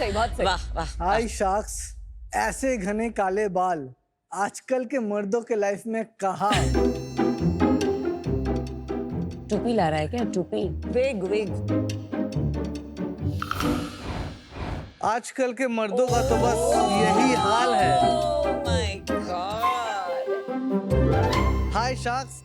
सही, बहुत सही। वाह वाह। हाय शार्क्स, ऐसे घने काले बाल आजकल के मर्दों के लाइफ में कहाँ? टोपी ला रहा है क्या? टोपी, विग विग। आजकल के मर्दों का तो बस यही हाल है। Oh my God. Hi sharks,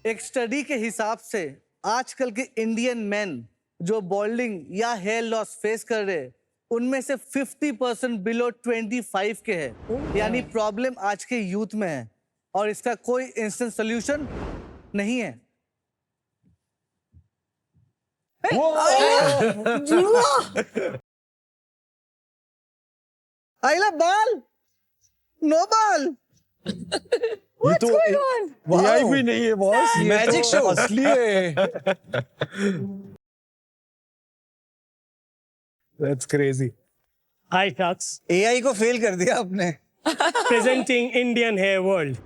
एक स्टडी के हिसाब से आजकल के इंडियन मेन जो बॉल्डिंग या हेयर लॉस फेस कर रहे हैं, उनमें से 50% बिलो 25 के हैं। यानी प्रॉब्लम आज के यूथ में है और इसका कोई इंस्टेंट सोल्यूशन नहीं है। आइला बाल, नो बाल। ये तो AI भी नहीं है बॉस, ये Magic तो show। असली है। That's crazy. Hi, Sharks. AI को फेल कर दिया आपने। Presenting Indian Hair World.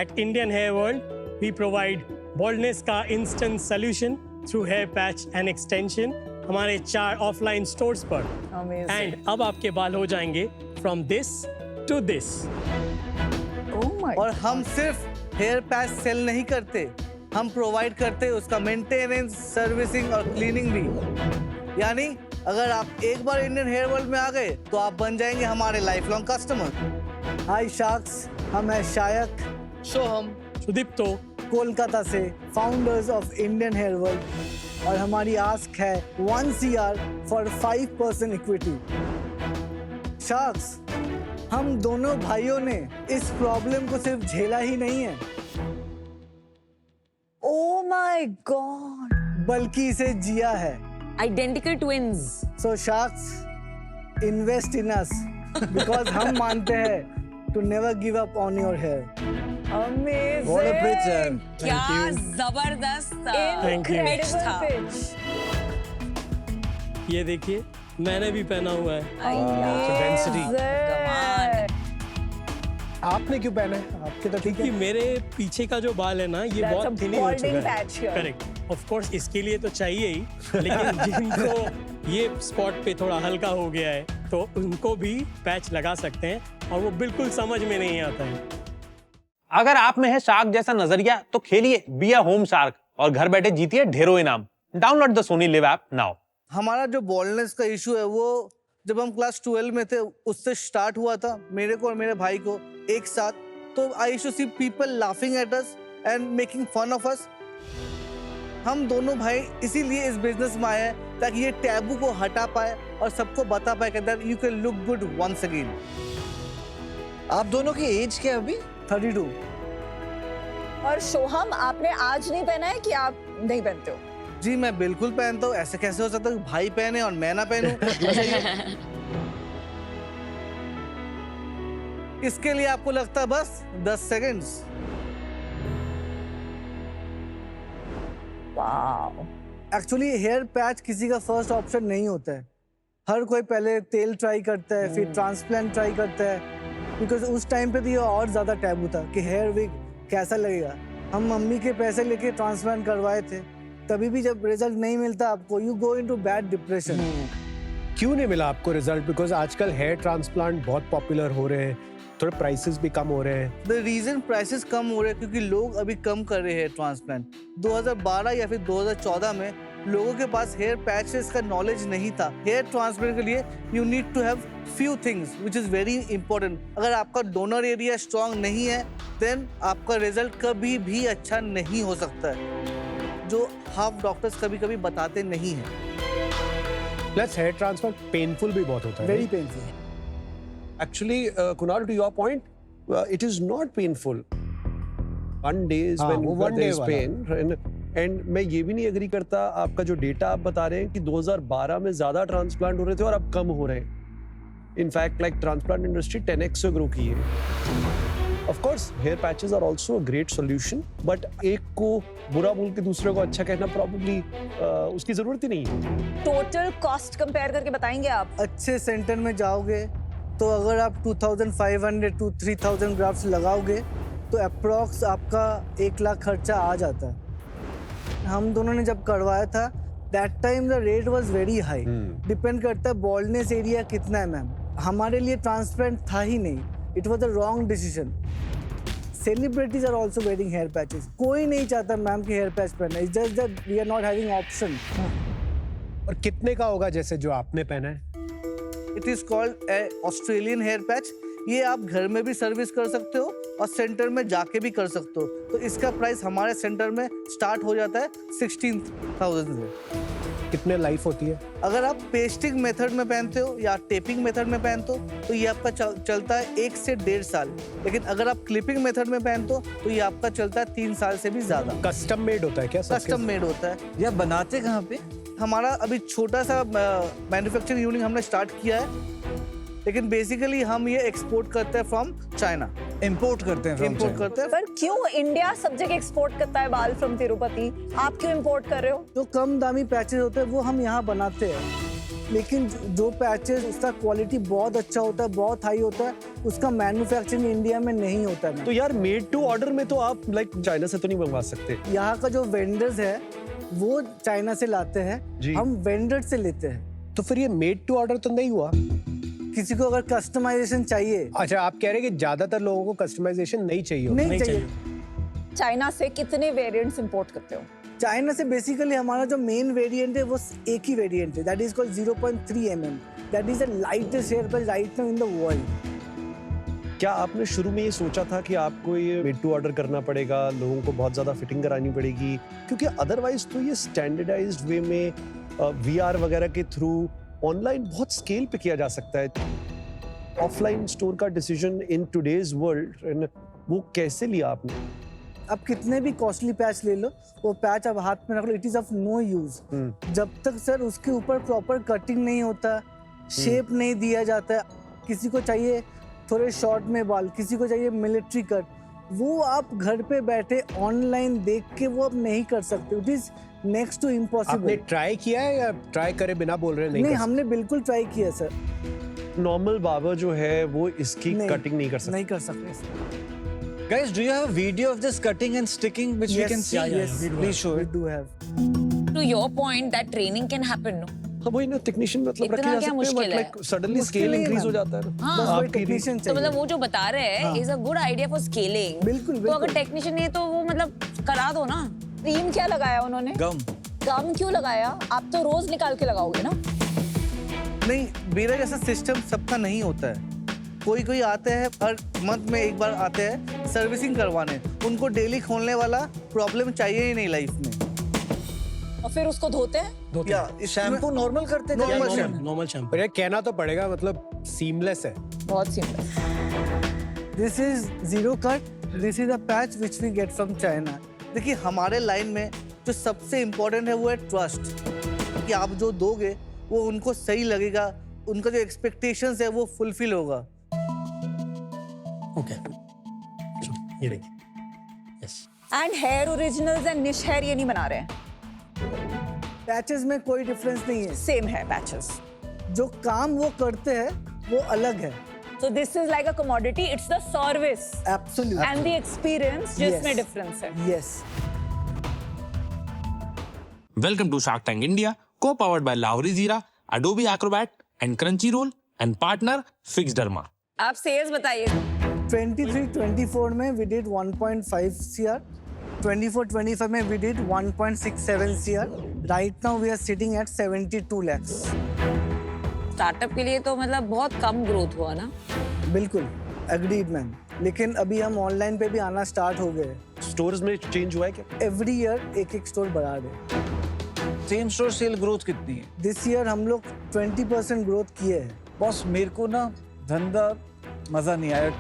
At Indian Hair World, we provide baldness का instant solution through hair patch and extension हमारे 4 ऑफलाइन स्टोर्स पर। Amazing. एंड अब आपके बाल हो जाएंगे from this to this. Oh my और हम सिर्फ हेयर पैच सेल नहीं करते, हम प्रोवाइड करते उसका मेंटेनेंस, सर्विसिंग और क्लीनिंग भी। यानी अगर आप एक बार इंडियन हेयर वर्ल्ड में आ गए तो आप बन जाएंगे हमारे life long customer. Hi sharks, हम हैं शायक, सोहम, सुदीप्तो, कोलकाता से, founders of Indian hair world, और हमारी आस्क है 1 CR फॉर 5% इक्विटी। शार्क्स, हम दोनों भाइयों ने इस प्रॉब्लम को सिर्फ झेला ही नहीं है, Oh my God. बल्कि इसे जिया है। Identical twins. So sharks, invest in us because हम मानते हैं to never give up on your hair. Amazing. What a pitch, यार। क्या जबरदस्त Thank you. pitch था। Incredible pitch. ये देखिए मैंने भी पहना हुआ है। Density. Amazing. आपने क्यों पहना है? आपके तो ठीक कि है। मेरे पीछे का जो बाल है ना, ये That's बहुत a थिन हो balding चुका है। patch here. Correct. Of course इसके लिए तो चाहिए ही, लेकिन जिनको ये स्पॉट पे थोड़ा हल्का हो गया है तो उनको भी पैच लगा सकते हैं और वो बिल्कुल समझ में नहीं आता है। अगर आप में है शार्क जैसा नजरिया तो खेलिए बी अ होम शार्क और घर बैठे जीतिए ढेरों इनाम। Download the Sony live app now. हमारा जो बॉल्डनेस का इशू है वो जब हम क्लास 12 में थे उससे स्टार्ट हुआ था, मेरे को और मेरे भाई को एक साथ। तो I used to see people laughing at us and making fun of us. हम दोनों भाई इसीलिए इस बिजनेस में आए हैं ताकि ये टैबू को हटा पाए और सबको बता पाए कि that you can look good once again. आप दोनों की एज क्या है अभी? 32। और सोहम, आपने आज नहीं पहना है कि आप नहीं पहनते हो? जी मैं बिल्कुल पहनता हूँ। ऐसे कैसे हो सकता है कि भाई पहने और मैं ना पहनूं? इसके लिए आपको लगता है बस 10 seconds. Wow. Actually hair patch किसी का फर्स्ट ऑप्शन नहीं होता है। हर कोई पहले तेल ट्राई करता है, फिर ट्रांसप्लांट ट्राई करता है, बिकॉज उस टाइम पे तो ये और ज़्यादा टैबू था कि हेयर विग कैसा लगेगा। हम मम्मी के पैसे लेके ट्रांसप्लांट करवाए थे, तभी भी जब रिजल्ट नहीं मिलता आपको, you go into bad depression. क्यों नहीं मिला आपको रिजल्ट? बिकॉज आजकल हेयर ट्रांसप्लांट बहुत पॉपुलर हो रहे हैं, थोड़े प्राइसेस भी कम हो रहे हैं। द रीजन प्राइसेस कम हो रहे हैं क्योंकि लोग अभी कम कर रहे हैं ट्रांसप्लांट। 2012 या फिर 2014 में लोगों के पास हेयर पैचेस का नॉलेज नहीं था। हेयर ट्रांसप्लांट के लिए you need to have few things which is very important. अगर आपका डोनर एरिया स्ट्रांग नहीं है देन आपका रिजल्ट कभी भी अच्छा नहीं हो सकता है, जो हाफ डॉक्टर्स कभी कभी बताते नहीं हैं। प्लस हेयर ट्रांसप्लांट पेनफुल भी बहुत होता है। Very painful. Actually, Kunal, to your point, it is not painful. One day is when वो one there day is वाला। pain, and मैं ये भी नहीं एग्री करता। आपका जो डेटा आप बता रहे हैं कि 2012 में ज्यादा ट्रांसप्लांट हो रहे थे और अब कम हो रहे हैं। In fact like transplant industry 10x से ग्रो की है। Of course, hair patches are also a great solution, but एक को बुरा बोल के दूसरे को अच्छा कहना probably उसकी जरूरत ही नहीं है। टोटल कॉस्ट कंपेयर करके बताएंगे आप? अच्छे सेंटर में जाओगे तो अगर आप 2500 to 3000 ग्राफ्ट्स लगाओगे तो अप्रॉक्स आपका 1 लाख खर्चा आ जाता है। हम दोनों ने जब करवाया था that time the rate was very high. Depend करता है बॉल्डनेस एरिया कितना है मैम। हमारे लिए ट्रांसप्लांट था ही नहीं, it was the wrong decision. Celebrities are also wearing hair patches. कोई नहीं चाहता मैम कि हेयर पैच पहनना, it's just that we are not having option. और कितने का होगा जैसे जो आपने पहना है? It is called Australian hair patch. ये आप घर में भी सर्विस कर सकते हो और सेंटर में जाके भी कर सकते हो। तो इसका प्राइस हमारे सेंटर में स्टार्ट हो जाता है 16,000 से। कितने लाइफ होती है? अगर आप पेस्टिंग मेथड में पहनते हो या टेपिंग मेथड में पहनते हो तो ये आपका चलता है 1 से 1.5 साल। लेकिन अगर आप क्लिपिंग मेथड में पहनते हो तो ये आपका चलता है 3 साल से भी ज्यादा। कस्टम मेड होता है क्या? कस्टम मेड होता है। या बनाते कहाँ पे? हमारा अभी छोटा सा मैन्युफैक्चरिंग यूनिट हमने स्टार्ट किया है, लेकिन बेसिकली हम ये एक्सपोर्ट करते हैं फ्रॉम चाइना। इंपोर्ट करते हैं from इंपोर्ट China। करते हैं। पर क्यों इंडिया सब जगह एक्सपोर्ट करता है बाल फ्रॉम तिरुपति, आप क्यों इंपोर्ट कर रहे हो? जो कम दामी पैचेस होते हैं वो हम यहाँ बनाते हैं, लेकिन जो पैचेस उसका क्वालिटी बहुत अच्छा होता है, बहुत हाई होता है, उसका मैन्युफैक्चरिंग इंडिया में नहीं होता है। तो यार मेड टू ऑर्डर में तो आप लाइक चाइना से तो नहीं मंगवा सकते। यहाँ का जो वेंडर्स है वो चाइना से लाते हैं, जी। हम वेंडर से लेते हैं। तो फिर ये मेड टू ऑर्डर तो नहीं हुआ? किसी को अगर कस्टमाइजेशन चाहिए, अच्छा, आप कह रहे हैं कि ज्यादातर लोगों को कस्टमाइजेशन नहीं चाहिए होता। नहीं चाहिए। चाइना से कितने वेरिएंट्स इंपोर्ट करते हो? चाइना से बेसिकली हमारा जो मेन वेरिएंट है वो एक ही वेरिएंट है, that is called 0.3 mm। That is the lightest hair patch right now in the world. क्या आपने शुरू में ये सोचा था कि आपको ये मेड टू ऑर्डर करना पड़ेगा, लोगों को बहुत ज्यादा फिटिंग करानी पड़ेगी, क्योंकि अदरवाइज तो ये स्टैंडर्डाइज्ड वे में VR वगैरह के थ्रू ऑनलाइन बहुत स्केल पे किया जा सकता है। ऑफलाइन स्टोर का डिसीजन इन टुडेज वर्ल्ड वो कैसे लिया आपने? अब कितने भी कॉस्टली पैच ले लो, वो पैच अब हाथ में रख लो, it is of no use. जब तक सर उसके ऊपर प्रॉपर कटिंग नहीं होता, शेप नहीं दिया जाता है। किसी को चाहिए थोड़े शॉर्ट में बाल, किसी को चाहिए मिलिट्री कट, वो आप घर पे बैठे ऑनलाइन देख के वो आप नहीं कर सकते। इट इज नेक्स्ट टू आपने इम्पॉसिबल। ट्राई किया है या ट्राई करे बिना बोल रहे नहीं, कर हमने बिल्कुल ट्राई किया सर। नॉर्मल बार्बर जो है वो इसकी नहीं, कटिंग नहीं कर सकता। नहीं कर सकते। Guys, do you have a video of this cutting and sticking which we can see? yes, Please show we it. do have. To your point, that training can happen, no? हाँ वही ना, technician मतलब इतना रखे जा क्या सकते हैं, मुश्किल बट है? लाइक सडनली मुश्किल स्केल नहीं है इंक्रीज हो मैम। जाता है ना। हाँ। बस वही आपकी टेक्नीशियन तो चाहिए। मतलब वो जो बता रहे हैं is a good idea for scaling. बिल्कुल, तो अगर बिल्कुल। टेक्नीशियन है तो वो मतलब करा दो ना। क्रीम क्या लगाया उन्होंने? Gum. गम क्यों लगाया? आप तो रोज निकाल के लगाओगे ना? नहीं, मेरा जैसा सिस्टम सबका नहीं होता है। कोई कोई आते हैं हर मंथ में एक बार आते हैं सर्विसिंग करवाने, उनको डेली खोलने वाला प्रॉब्लम चाहिए ही नहीं लाइफ में। और फिर उसको धोते हैं? या शैम्पू नॉर्मल करते थे? नॉर्मल क्या शैम्पू। Normal shampoo. पर ये कहना तो पड़ेगा, मतलब सीमलेस है। बहुत simple. This is zero cut, this is a patch which we get from China. देखिए हमारे लाइन में जो सबसे इम्पोर्टेंट है वो है ट्रस्ट, कि आप जो दोगे वो उनको सही लगेगा, उनका जो एक्सपेक्टेशंस है वो फुलफिल होगा। ओके, ये देखिए। Yes. And hair originals and Nish hair ये नहीं बना रहे हैं, पैचेस में कोई डिफरेंस नहीं है, सेम है पैचेस। जो काम वो करते हैं वो अलग है। So this is like a commodity, it's the service absolutely. and the experience जिसमें Yes. difference है। Yes. Welcome to Shark Tank India, co-powered by Lowry Zira, Adobe Acrobat, and Crunchyroll, and partner Fixderma. आप sales बताइए। 23-24 में we did 1.5 CR, 24-25 में we did 1.67 CR, right now we are sitting at 72 lakhs। Startup के लिए तो मतलब बहुत कम growth हुआ ना। बिल्कुल एग्रीड मैम, लेकिन अभी हम ऑनलाइन पे भी आना स्टार्ट हो गए। स्टोर्स में चेंज हुआ है क्या? एवरी ईयर एक एक स्टोर बढ़ा रहे। सेम स्टोर सेल ग्रोथ कितनी है? दिस ईयर हम लोग 20% ग्रोथ किए हैं। बॉस मेरे को ना धंधा मजा नहीं आया।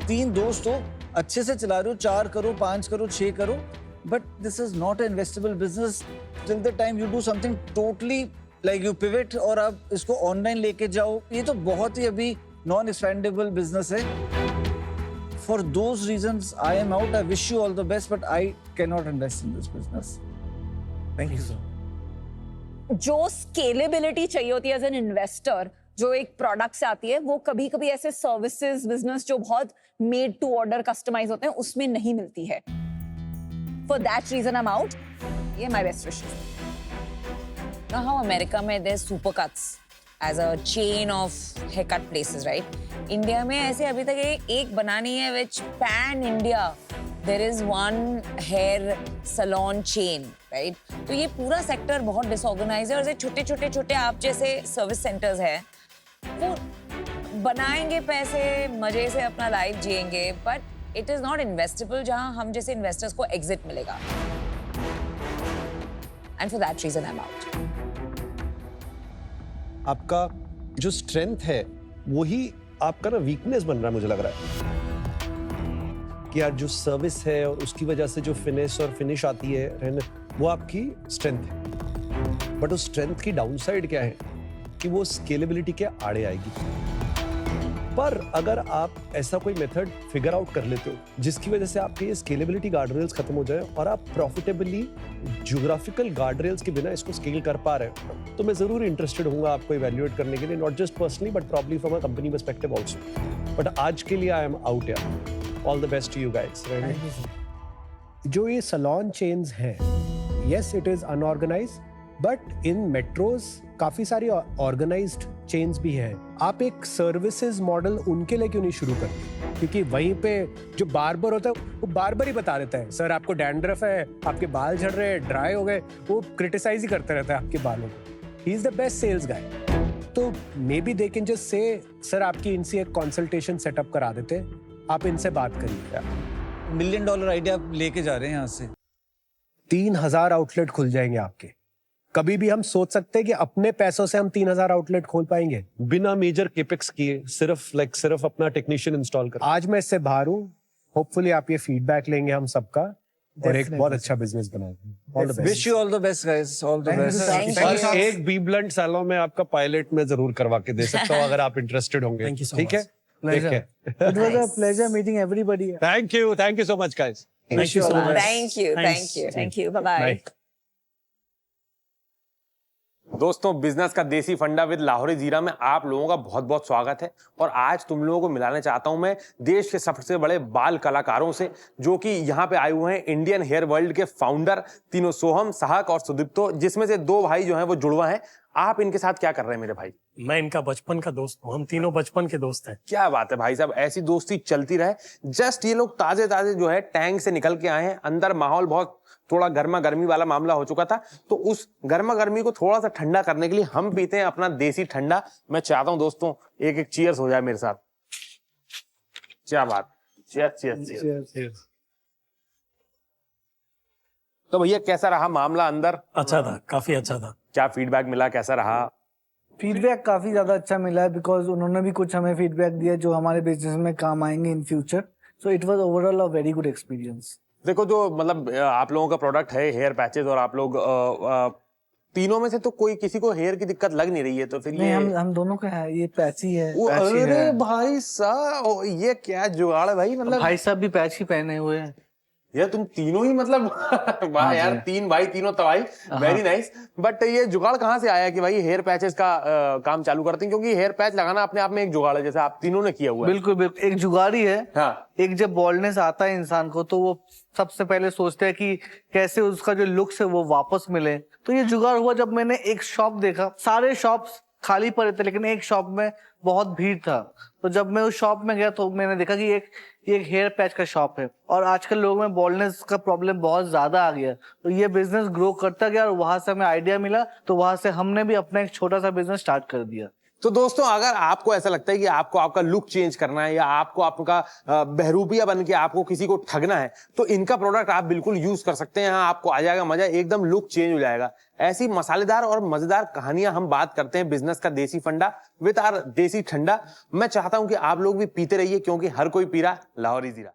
3 दोस्त हो, अच्छे से चला रहे हो, 4 करो, 5 करो, 6 करो, but this is not an investable business till the time you do something totally like you pivot और आप इसको ऑनलाइन लेके जाओ। ये तो बहुत ही अभी नॉन एक्सपेंडेबल बिजनेस है। For those reasons I am out. I wish you all the best but I can not invest in this business. Thank you sir. जो स्केलेबिलिटी चाहिए होती है एज एन इन्वेस्टर, जो एक प्रोडक्ट से आती है, वो कभी कभी ऐसे सर्विसेज बिजनेस जो बहुत मेड टू ऑर्डर कस्टमाइज होते हैं उसमें नहीं मिलती है। For that reason I am out. ये my best wishes. Now how America में there's Supercuts as a chain of haircut places, right? India में ऐसे अभी तक एक बना नहीं है which pan India there is one hair salon chain, right? तो ये पूरा सेक्टर बहुत डिसऑर्गेनाइज है और छोटे आप जैसे सर्विस सेंटर्स है वो बनाएंगे पैसे मजे से अपना लाइफ जिएंगे but it is not investable जहां हम जैसे इन्वेस्टर्स को एग्जिट मिलेगा and for that reason I am out. आपका जो स्ट्रेंथ है वही आपका ना वीकनेस बन रहा है मुझे लग रहा है कि यार जो सर्विस है और उसकी वजह से जो फिनिश और फिनिश आती है रहने वो आपकी स्ट्रेंथ है बट उस स्ट्रेंथ की डाउनसाइड क्या है कि वो स्केलेबिलिटी के आड़े आएगी। पर अगर आप ऐसा कोई मेथड फिगर आउट कर लेते हो जिसकी वजह से आपके ये स्केलेबिलिटी गार्ड रेल्स खत्म हो जाए और आप प्रॉफिटेबली ज्योग्राफिकल गार्ड रेल्स के बिना इसको स्केल कर पा रहे हो तो मैं जरूर इंटरेस्टेड हूंगा आपको इवैल्यूएट करने के लिए not just personally but probably from a company perspective also. But आज के लिए आई एम आउट यार। All the best to you guys. जो ये सलोन चेन्स हैं, yes it is unorganised but in metros काफी सारी ऑर्गेनाइज्ड चेन्स भी हैं। आप एक सर्विसेज मॉडल उनके लिए क्यों नहीं शुरू करते? क्योंकि वहीं पे जो बार्बर होता है वो बार्बर ही बता देता है सर आपको डैंड्रफ है, आपके बाल झड़ रहे हैं, ड्राई हो गए, वो क्रिटिसाइज ही करता रहता है आपके बालों को। He is the best sales guy. तो maybe they can just say sir आपकी इनसे एक कंसल्टेशन सेटअप करा देते, आप इनसे बात करिए। $1 मिलियन आइडिया आप लेके जा रहे हैं यहाँ से। 3000 आउटलेट खुल जाएंगे आपके। कभी भी हम सोच सकते हैं कि अपने पैसों से हम 3000 आउटलेट खोल पाएंगे बिना मेजर केपेक्स किए, सिर्फ अपना टेक्नीशियन इंस्टॉल कर। आज मैं इससे बाहर हूँ। होपफुली आप ये फीडबैक लेंगे हम सबका और एक बहुत अच्छा बिजनेस बनाएंगे। All the best. Wish you all the best guys, all the best. और एक बी ब्लंट सालों में आपका पायलट में जरूर करवा के दे सकता हूँ अगर आप इंटरेस्टेड होंगे। ठीक है, It was a pleasure meeting everybody. Thank you so much guys. Wish you all the best. Thank you bye bye. दोस्तों बिजनेस का देसी फंडा विद लाहौरी जीरा में आप लोगों का बहुत बहुत स्वागत है और आज तुम लोगों को मिलाना चाहता हूं मैं देश के सबसे बड़े बाल कलाकारों से जो कि यहाँ पे आए हुए हैं। इंडियन हेयर वर्ल्ड के फाउंडर तीनों सोहम, सहक और सुदीप्तो, जिसमें से 2 भाई जो हैं वो जुड़वा हैं। आप इनके साथ क्या कर रहे हैं मेरे भाई? मैं इनका बचपन का दोस्त हूँ, हम तीनों बचपन के दोस्त हैं। क्या बात है भाई साहब, ऐसी दोस्ती चलती रहे। जस्ट ये लोग ताजे ताजे जो है टैंक से निकल के आए हैं। अंदर माहौल बहुत थोड़ा गर्मा गर्मी वाला मामला हो चुका था तो उस गर्मा गर्मी को थोड़ा सा ठंडा करने के लिए हम पीते हैं अपना देसी ठंडा। मैं चाहता हूं दोस्तों एक चीयर्स हो जाए मेरे साथ। क्या बात, चीयर्स। तो भैया कैसा रहा मामला अंदर? अच्छा था, काफी अच्छा था। क्या फीडबैक मिला, कैसा रहा? फीडबैक काफी ज्यादा अच्छा मिला है बिकॉज उन्होंने भी कुछ हमें फीडबैक दिया जो हमारे बिजनेस में काम आएंगे in future. So it was overall a very good experience. देखो जो मतलब आप लोगों का प्रोडक्ट है हेयर पैचेस और आप लोग तीनों में से तो कोई किसी को हेयर की दिक्कत लग नहीं रही है तो फिर नहीं, ये हम दोनों का है, ये पैच ही है। अरे भाई साहब ये क्या जुगाड़ है भाई? मतलब भाई साहब भी पैच ही पहने हुए हैं यार तुम तीनों ही मतलब वाह यार, 3 भाई तीनों तबाही, वेरी नाइस। बट ये जुगाड़ कहाँ से आया कि भाई हेयर पैचेस का काम चालू करते हैं? क्योंकि हेयर पैच लगाना अपने आप में एक जुगाड़ है जैसे आप तीनों ने किया हुआ है। बिल्कुल बिल्कुल एक जुगाड़ी है। हाँ। एक जब बॉल्डनेस आता है इंसान को तो वो सबसे पहले सोचते हैं कि कैसे उसका जो लुक्स है वो वापस मिले। तो ये जुगाड़ हुआ जब मैंने एक शॉप देखा, सारे शॉप्स खाली पड़े थे लेकिन एक शॉप में बहुत भीड़ था। तो जब मैं उस शॉप में गया तो मैंने देखा कि एक हेयर पैच का शॉप है और आजकल लोगों में बॉल्डनेस का प्रॉब्लम बहुत ज्यादा आ गया। तो ये बिजनेस ग्रो करता गया और वहां से हमें आइडिया मिला तो वहां से हमने भी अपना एक छोटा सा बिजनेस स्टार्ट कर दिया। तो दोस्तों अगर आपको ऐसा लगता है कि आपको आपका लुक चेंज करना है या आपको आपका बहरूपिया बन के आपको किसी को ठगना है तो इनका प्रोडक्ट आप बिल्कुल यूज कर सकते हैं। यहाँ आपको आ जाएगा मजा, एकदम लुक चेंज हो जाएगा। ऐसी मसालेदार और मजेदार कहानियां हम बात करते हैं बिजनेस का देसी फंडा विद आवर देसी ठंडा। मैं चाहता हूं कि आप लोग भी पीते रहिए क्योंकि हर कोई पी रहा लाहौरी जीरा।